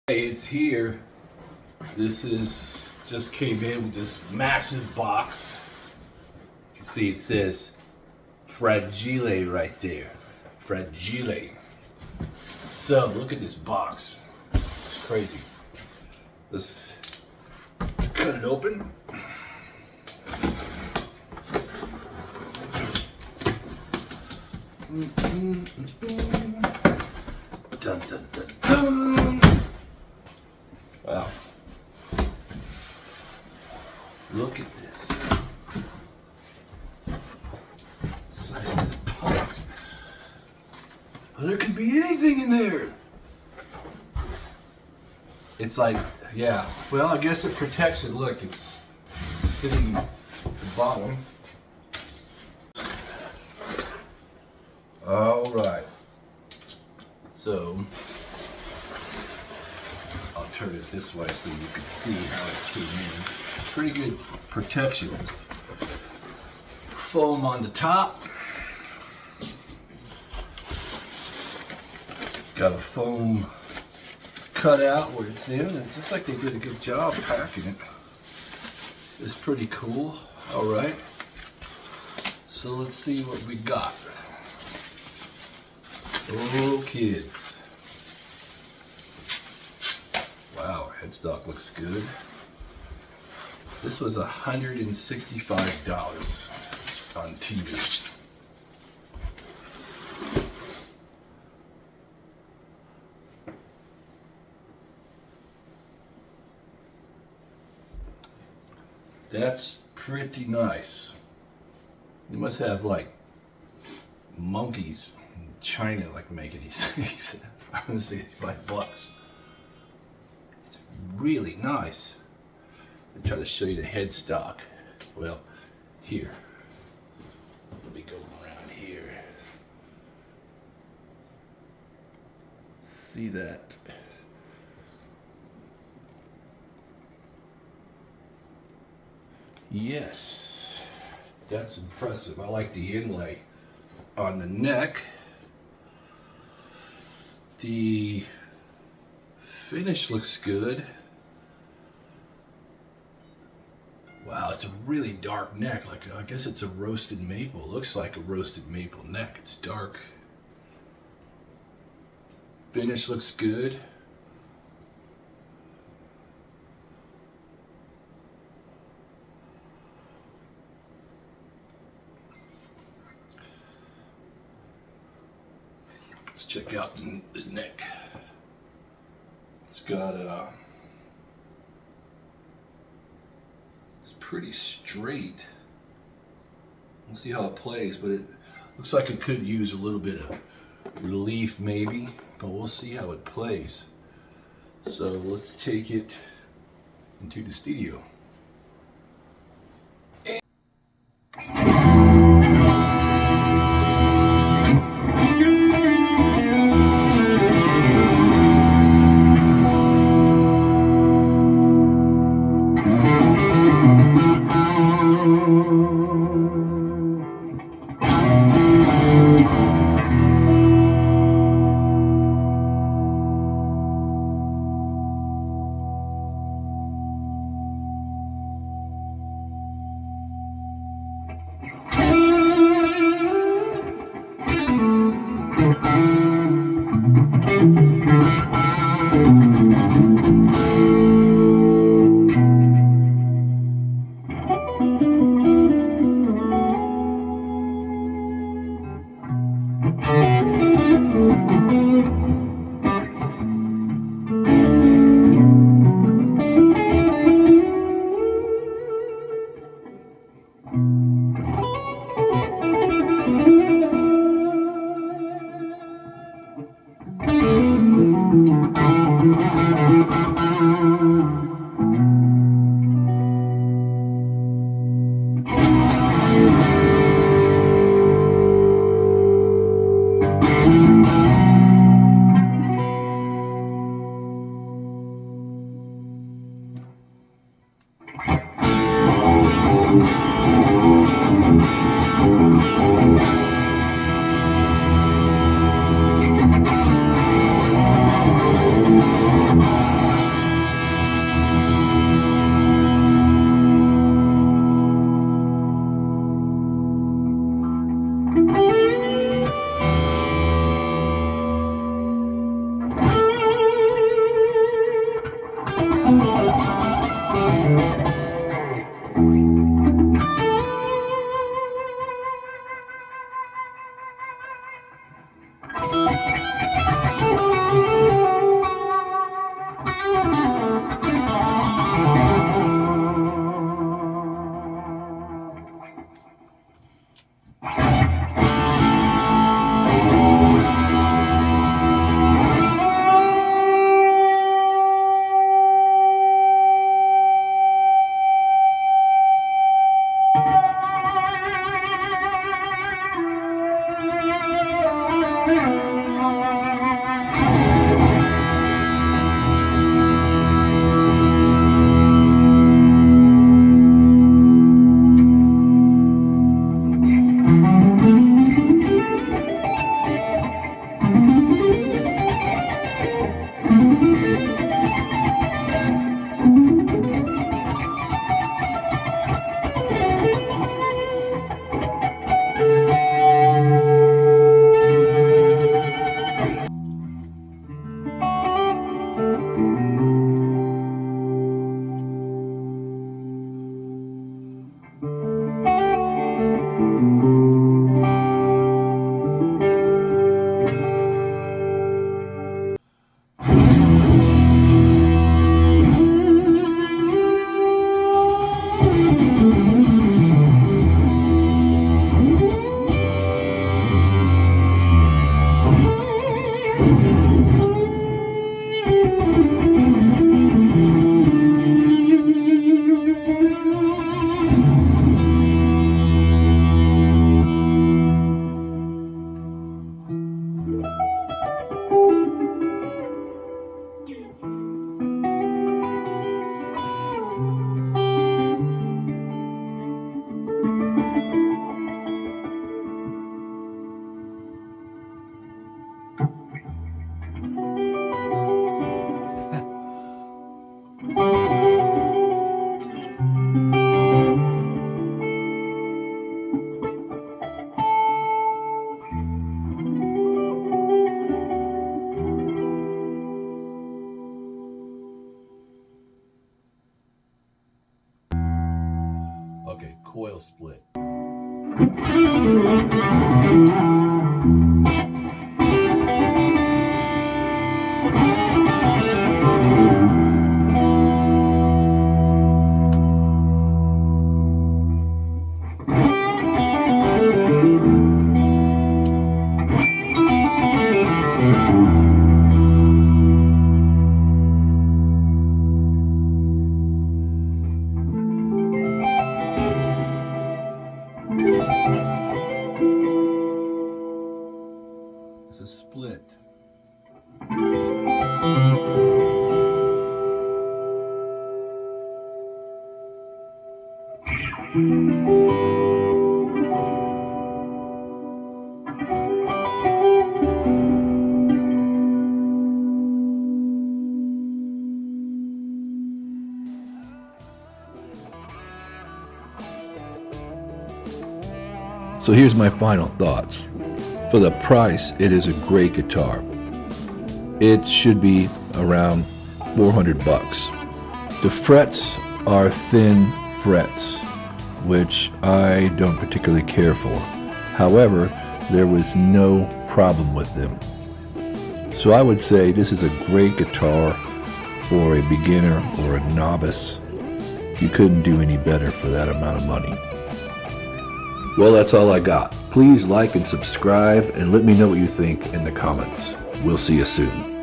Hey, it's here. This is just came in with this massive box. You can see it says Fragile right there. Fragile. So look at this box. It's crazy. Let's cut it open. Dun, dun, dun, dun. Wow. Look at this. The size of this box. Well, there could be anything in there. It's like, yeah. Well, I guess it protects it. Look, it's sitting at the bottom. All right. So I'll turn it this way so you can see how it came in. Pretty good protection. Foam on the top. It's got a foam cutout where it's in. It looks like they did a good job packing it. It's pretty cool. All right. So let's see what we got. Oh, kids. Wow, headstock looks good. This was $165 on TV. That's pretty nice. You must have like monkeys in China like making these things. $165. It's really nice. I'll try to show you the headstock. Well, here. Let me go around here. See that? Yes, that's impressive. I like the inlay on the neck. The finish looks good. Wow, it's a really dark neck. Like, I guess it's a roasted maple. It looks like a roasted maple neck. It's dark. Finish looks good. Let's check out the neck. It's got it's pretty straight. We'll see how it plays, but it looks like it could use a little bit of relief maybe, but we'll see how it plays. So let's take it into the studio. Okay, coil split. This is split. So here's my final thoughts. For the price, it is a great guitar. It should be around 400 bucks. The frets are thin frets, which I don't particularly care for. However, there was no problem with them. So I would say this is a great guitar for a beginner or a novice. You couldn't do any better for that amount of money. Well, that's all I got. Please like and subscribe and let me know what you think in the comments. We'll see you soon.